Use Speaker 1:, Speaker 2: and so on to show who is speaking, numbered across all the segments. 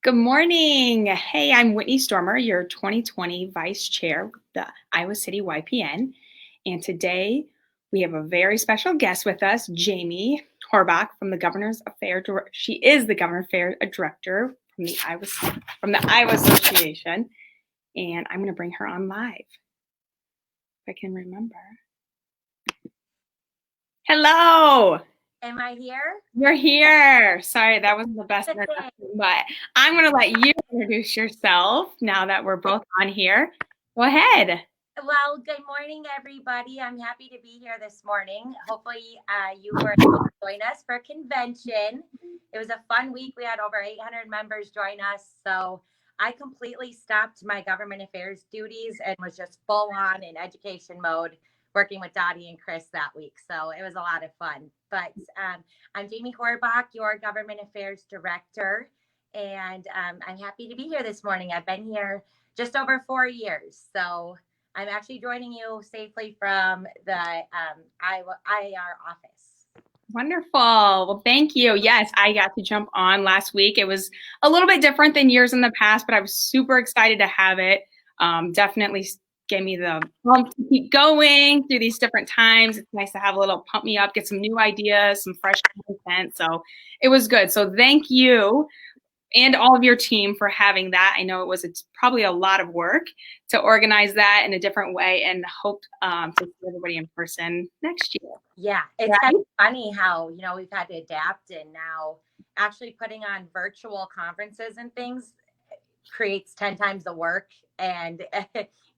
Speaker 1: Good morning. Hey, I'm Whitney Stormer, your 2020 Vice Chair with the Iowa City YPN. And today we have a very special guest with us, Jamie Horbach from the Governor's Affairs. She is the Governor's Affairs Director from the Iowa Association. And I'm going to bring her on live, if I can remember. Hello.
Speaker 2: Am I here?
Speaker 1: You're here. Sorry, that wasn't the best introduction, but I'm going to let you introduce yourself now that we're both on here. Go ahead.
Speaker 2: Well, good morning, everybody. I'm happy to be here this morning. Hopefully, you were able to join us for convention. It was a fun week. We had over 800 members join us. So I completely stopped my government affairs duties and was just full on in education mode, working with Dottie and Chris that week. So it was a lot of fun. But I'm Jamie Horbach, your government affairs director. And I'm happy to be here this morning. I've been here just over 4 years. So I'm actually joining you safely from the Iowa IR office.
Speaker 1: Wonderful. Well, thank you. Yes, I got to jump on last week. It was a little bit different than years in the past, but I was super excited to have it. Definitely gave me the pump to keep going through these different times. It's nice to have a little pump me up, get some new ideas, some fresh content. So it was good. So thank you and all of your team for having that. I know it's probably a lot of work to organize that in a different way, and hope to see everybody in person next year.
Speaker 2: Yeah, it's kind of funny how, we've had to adapt, and now actually putting on virtual conferences and things creates 10 times the work. And,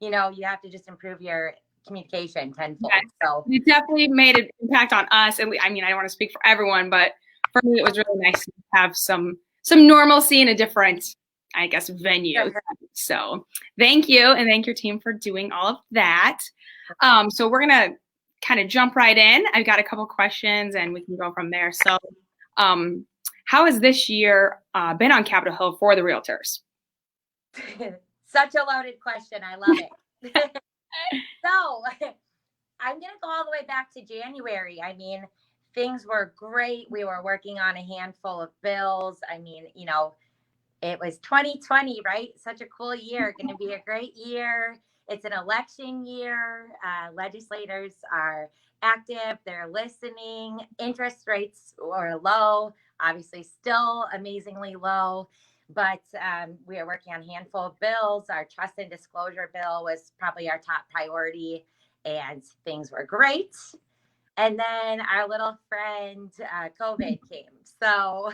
Speaker 2: you have to just improve your communication tenfold.
Speaker 1: Yes.
Speaker 2: So
Speaker 1: it definitely made an impact on us. And I don't want to speak for everyone, but for me, it was really nice to have some normalcy in a different, I guess, venue. Sure. So thank you. And thank your team for doing all of that. So we're going to kind of jump right in. I've got a couple questions and we can go from there. So how has this year been on Capitol Hill for the Realtors?
Speaker 2: Such a loaded question. I love it. So I'm going to go all the way back to January. Things were great. We were working on a handful of bills. It was 2020, right? Such a cool year. Going to be a great year. It's an election year. Legislators are active. They're listening. Interest rates were low, obviously still amazingly low. But we are working on a handful of bills. Our trust and disclosure bill was probably our top priority, and things were great. And then our little friend, COVID came. So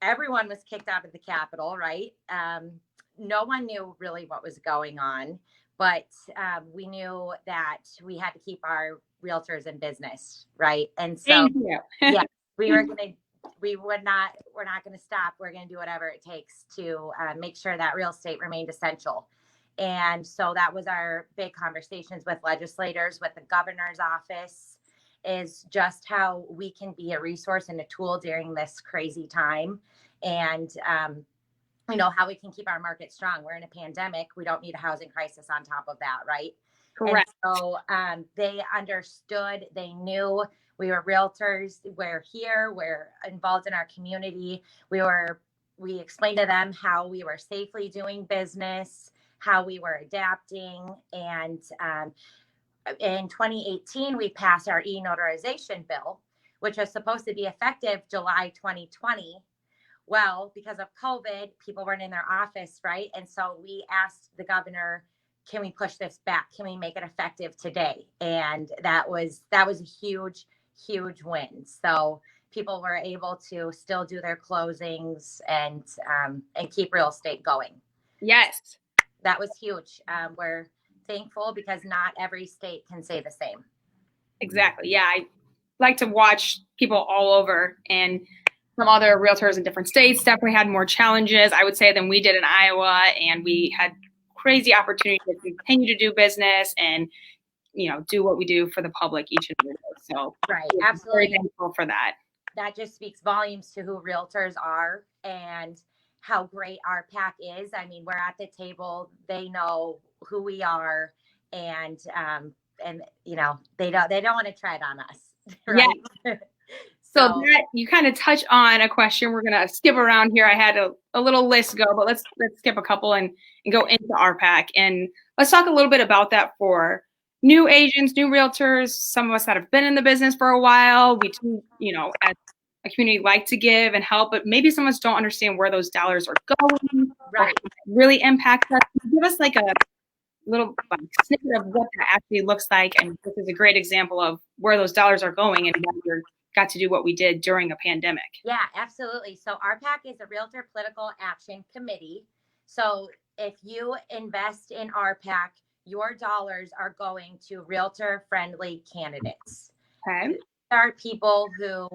Speaker 2: everyone was kicked out of the Capitol, right? No one knew really what was going on, but we knew that we had to keep our realtors in business, right? And so, yeah, we're not going to stop. We're going to do whatever it takes to make sure that real estate remained essential. And so that was our big conversations with legislators, with the governor's office, is just how we can be a resource and a tool during this crazy time. And, how we can keep our market strong. We're in a pandemic. We don't need a housing crisis on top of that, right?
Speaker 1: Correct.
Speaker 2: And so they understood, they knew we were realtors. We're here. We're involved in our community. We explained to them how we were safely doing business, how we were adapting. And in 2018, we passed our e-notarization bill, which was supposed to be effective July 2020. Well, because of COVID, people weren't in their office, right? And so we asked the governor, can we push this back? Can we make it effective today? And that was a huge, huge win. So people were able to still do their closings and keep real estate going.
Speaker 1: Yes.
Speaker 2: That was huge. We're thankful because not every state can say the same.
Speaker 1: Exactly. Yeah. I like to watch people all over, and some other realtors in different states definitely had more challenges, I would say, than we did in Iowa. And we had crazy opportunity to continue to do business and, do what we do for the public each and every day. So
Speaker 2: right. Absolutely.
Speaker 1: Very thankful for that.
Speaker 2: That just speaks volumes to who realtors are and how great our pack is. We're at the table. They know who we are, and they don't want to tread on us. Right. Yeah.
Speaker 1: So that you kind of touch on a question. We're gonna skip around here. I had a little list go, but let's skip a couple and go into RPAC, and let's talk a little bit about that for new agents, new realtors, some of us that have been in the business for a while. We too, as a community like to give and help, but maybe some of us don't understand where those dollars are going,
Speaker 2: Right.
Speaker 1: or really impacts us. Give us like a little snippet of what that actually looks like, and this is a great example of where those dollars are going and why we got to do what we did during a pandemic.
Speaker 2: Yeah, absolutely. So RPAC is a Realtor Political Action Committee. So if you invest in RPAC, your dollars are going to realtor-friendly candidates.
Speaker 1: Okay.
Speaker 2: There are people who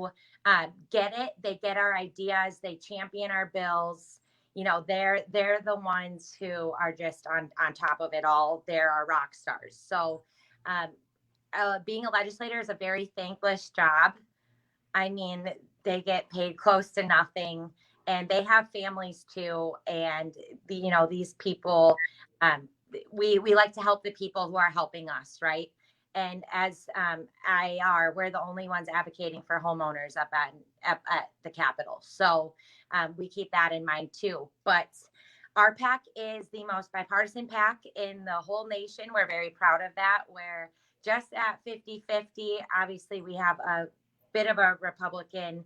Speaker 2: get it. They get our ideas. They champion our bills. They're the ones who are just on top of it all. They're our rock stars. So being a legislator is a very thankless job. I mean, they get paid close to nothing, and they have families too. And these people, we like to help the people who are helping us, right? And as IR, we're the only ones advocating for homeowners up at the Capitol. So we keep that in mind too. But our PAC is the most bipartisan PAC in the whole nation. We're very proud of that. We're just at 50-50. Obviously, we have a bit of a Republican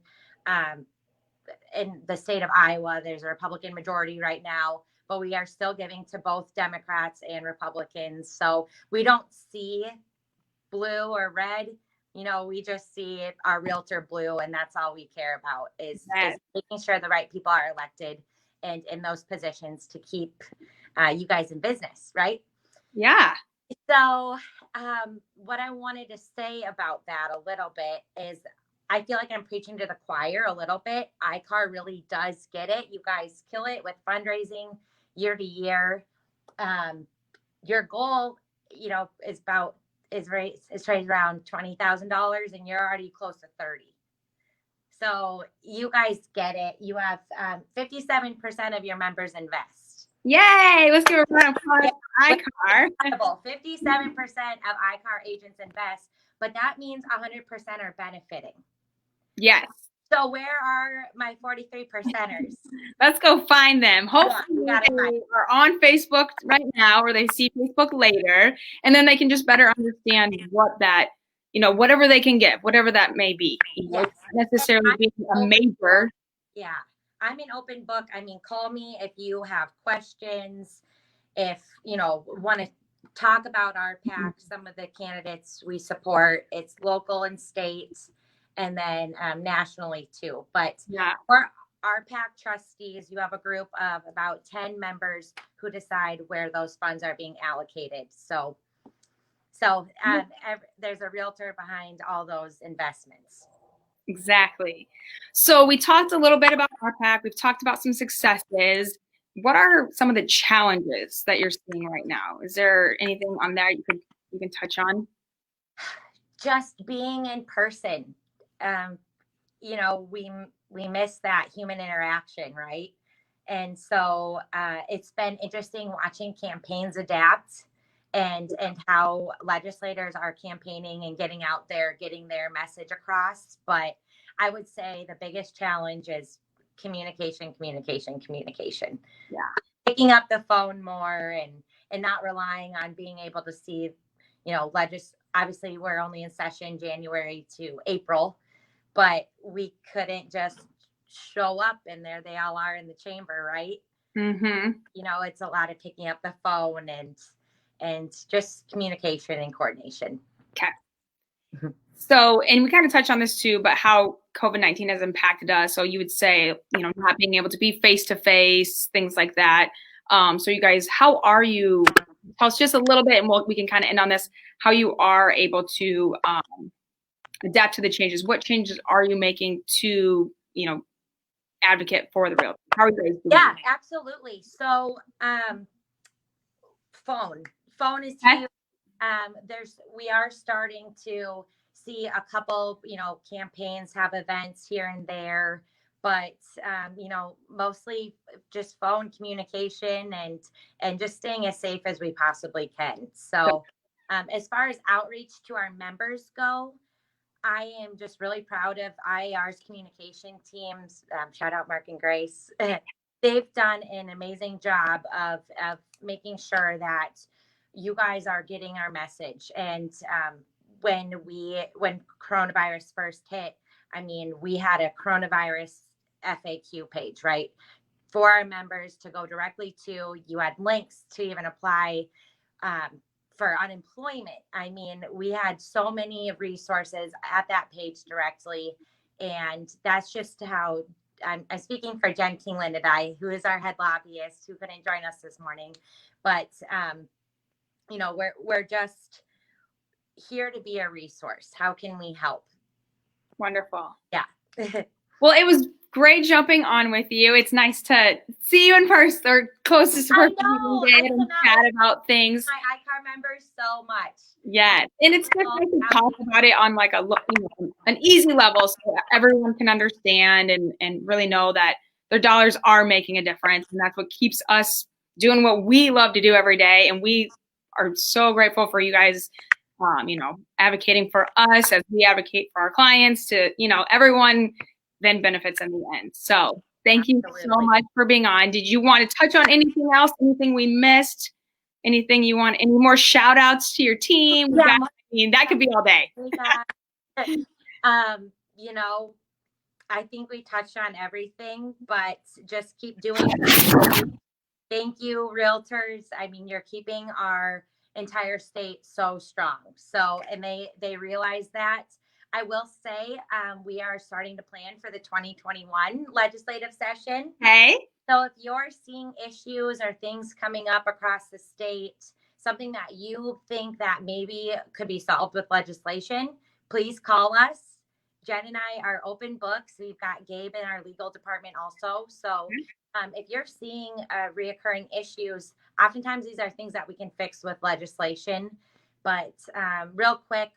Speaker 2: in the state of Iowa. There's a Republican majority right now, but we are still giving to both Democrats and Republicans. So we don't see blue or red. We just see our realtor blue, and that's all we care about is making sure the right people are elected and in those positions to keep you guys in business, right?
Speaker 1: Yeah.
Speaker 2: So what I wanted to say about that a little bit is I feel like I'm preaching to the choir a little bit. iCar really does get it. You guys kill it with fundraising year to year. Your goal, is right around $20,000, and you're already close to 30. So you guys get it. You have 57% of your members invest.
Speaker 1: Yay! Let's give a round of applause for iCar.
Speaker 2: 57% of iCar agents invest, but that means 100% are benefiting.
Speaker 1: Yes.
Speaker 2: So where are my 43%ers?
Speaker 1: Let's go find them. Hopefully they are on Facebook right now, or they see Facebook later, and then they can just better understand what that, whatever they can give, whatever that may be. Not necessarily being a major.
Speaker 2: Yeah, I'm an open book. I mean, call me if you have questions, if want to talk about our PAC, some of the candidates we support. It's local and state, and then nationally too. But for our PAC trustees, you have a group of about 10 members who decide where those funds are being allocated. So there's a realtor behind all those investments.
Speaker 1: Exactly. So we talked a little bit about our PAC. We've talked about some successes. What are some of the challenges that you're seeing right now? Is there anything on there you can touch on?
Speaker 2: Just being in person. We miss that human interaction, right? And so it's been interesting watching campaigns adapt and how legislators are campaigning and getting out there, getting their message across. But I would say the biggest challenge is communication.
Speaker 1: Yeah.
Speaker 2: Picking up the phone more and not relying on being able to see, obviously we're only in session January to April, but we couldn't just show up and there they all are in the chamber, right?
Speaker 1: Mm-hmm.
Speaker 2: It's a lot of picking up the phone and just communication and coordination.
Speaker 1: Okay. So, and we kind of touched on this too, but how COVID-19 has impacted us. So you would say, not being able to be face-to-face, things like that. So you guys, how are you, tell us just a little bit and we can kind of end on this, how you are able to adapt to the changes. What changes are you making to, advocate for the realtor? How are you guys doing?
Speaker 2: Yeah, absolutely. So phone is huge. We are starting to see a couple, campaigns have events here and there, but mostly just phone communication and just staying as safe as we possibly can. So as far as outreach to our members go, I am just really proud of IAR's communication teams. Shout out Mark and Grace. They've done an amazing job of making sure that you guys are getting our message. And when coronavirus first hit, I mean, we had a coronavirus FAQ page, right? For our members to go directly to. You had links to even apply for unemployment. I mean, we had so many resources at that page directly. And that's just how I'm speaking for Jen Kingland and I, who is our head lobbyist, who couldn't join us this morning. But, you know, we're just here to be a resource. How can we help?
Speaker 1: Wonderful.
Speaker 2: Yeah.
Speaker 1: Well, it was great jumping on with you. It's nice to see you in person or closest to person and chat about things.
Speaker 2: My iCar members so much.
Speaker 1: Yeah, and it's good to talk about it on like an easy level so everyone can understand and really know that their dollars are making a difference, and that's what keeps us doing what we love to do every day. And we are so grateful for you guys, advocating for us as we advocate for our clients. To everyone then benefits in the end. So thank you so much for being on. Did you want to touch on anything else? Anything we missed? Anything you want? Any more shout outs to your team? That could be all day.
Speaker 2: I think we touched on everything, but just keep doing it. Thank you, Realtors. I mean, you're keeping our entire state so strong. So, and they realize that. I will say we are starting to plan for the 2021 legislative session.
Speaker 1: Okay.
Speaker 2: So if you're seeing issues or things coming up across the state, something that you think that maybe could be solved with legislation, please call us. Jen and I are open books. We've got Gabe in our legal department also. So if you're seeing reoccurring issues, oftentimes these are things that we can fix with legislation. But real quick,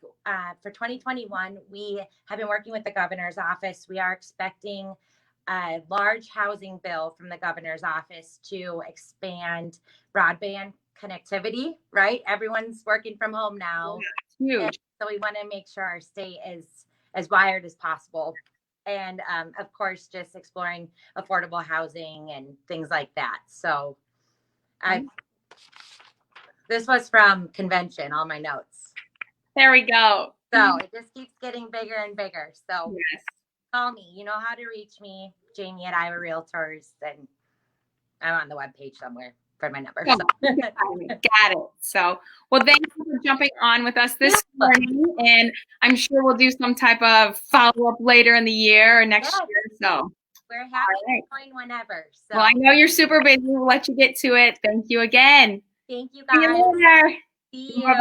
Speaker 2: for 2021, we have been working with the governor's office. We are expecting a large housing bill from the governor's office to expand broadband connectivity, right? Everyone's working from home now.
Speaker 1: Yeah, huge.
Speaker 2: So we want to make sure our state is as wired as possible. And of course, just exploring affordable housing and things like that. So this was from convention, all my notes.
Speaker 1: There we go.
Speaker 2: So it just keeps getting bigger and bigger. So yes. Call me. You know how to reach me, Jamie at Iowa Realtors. And I'm on the webpage somewhere for my number. So.
Speaker 1: Got it. So, well, thank you for jumping on with us this morning. And I'm sure we'll do some type of follow-up later in the year or next year. So
Speaker 2: we're happy to join whenever. So.
Speaker 1: Well, I know you're super busy. We'll let you get to it. Thank you again.
Speaker 2: Thank you, guys.
Speaker 1: See you later.
Speaker 2: See you.